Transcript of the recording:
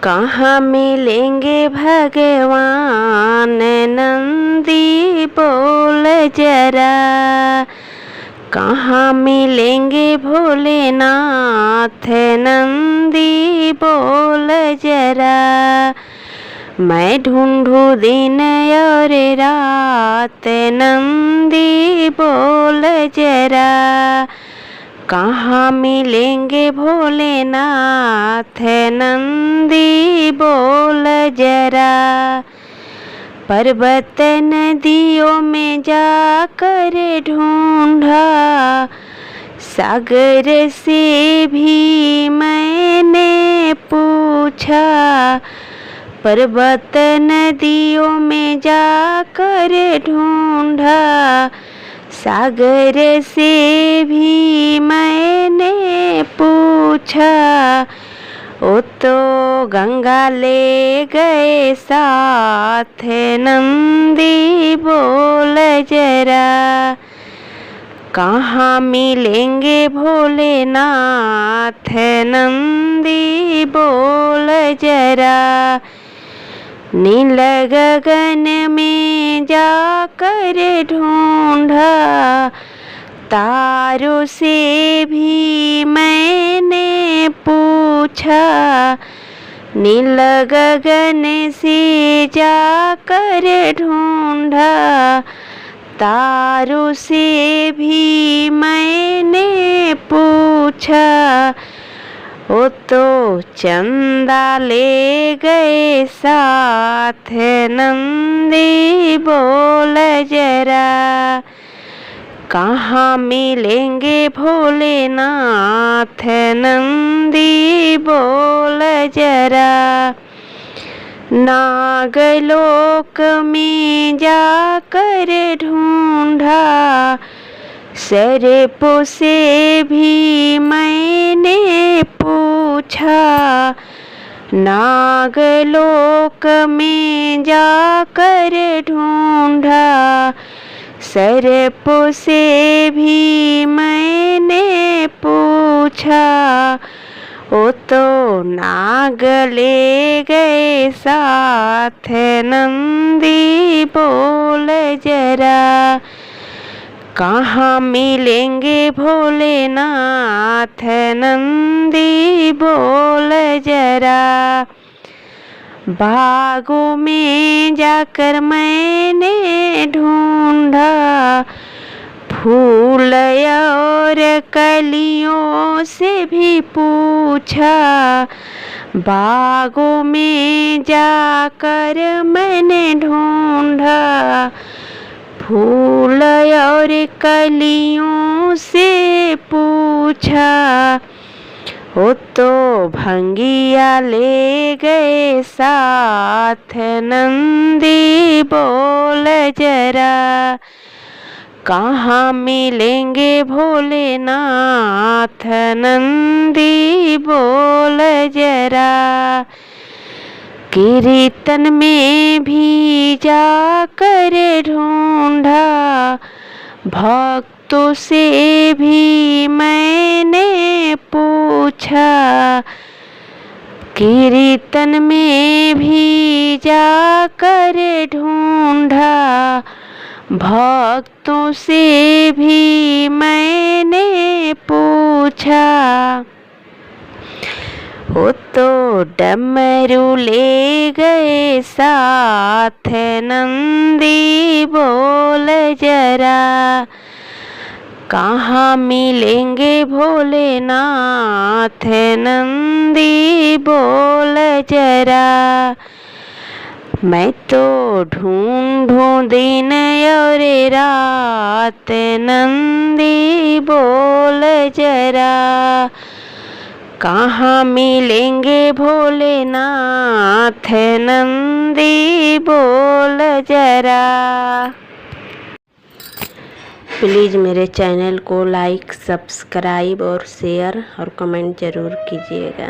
कहाँ मिलेंगे भगवान नंदी बोल जरा, कहाँ मिलेंगे भोलेनाथ नंदी बोल जरा। मैं ढूंढूं दिन और रात नंदी बोल जरा, कहाँ मिलेंगे भोलेनाथ नंदी बोल जरा। पर्वत नदियों में जाकर ढूंढा, सागर से भी मैंने पूछा। पर्वत नदियों में जाकर ढूंढा, सागर से भी मैंने पूछा। ओ तो गंगा ले गए साथ नंदी बोल जरा, कहाँ मिलेंगे भोलेनाथ नंदी बोल जरा। नील गगन में जाकर ढूंढा, तारों से भी मैंने पूछा। नील गगन से जाकर ढूंढा, तारों से भी मैंने पूछा। ओ तो चंदा ले गए साथ नंदी बोल जरा, कहाँ मिलेंगे भोलेनाथ नंदी बोल जरा। नागलोक में जाकर ढूंढा, सर्पों से भी मैंने पूछा। नागलोक में जाकर ढूंढा, सर्पों से भी मैंने पूछा। ओ तो नाग ले गए साथ नंदी बोल जरा, कहाँ मिलेंगे भोलेनाथ नंदी बोल जरा। बागों में जाकर मैंने ढूंढा, फूल और कलियों से भी पूछा। बागों में जाकर मैंने ढूंढा, फूल और कलियों से पूछा। ओ तो भंगिया ले गए साथ नंदी बोल जरा, कहाँ मिलेंगे भोलेनाथ नंदी बोल जरा। कीर्तन में भी जाकर ढूंढा, भक्तों से भी मैंने पूछा। कीर्तन में भी जाकर ढूंढा, भक्तों से भी मैंने पूछा। वो तो डमरू ले गए साथ नंदी बोल जरा, कहाँ मिलेंगे भोलेनाथ नंदी बोल जरा। मैं तो ढूंढूं दिन और रात नंदी बोल जरा, कहाँ मिलेंगे भोलेनाथ नंदी बोल जरा। प्लीज़ मेरे चैनल को लाइक, सब्सक्राइब और शेयर और कमेंट ज़रूर कीजिएगा।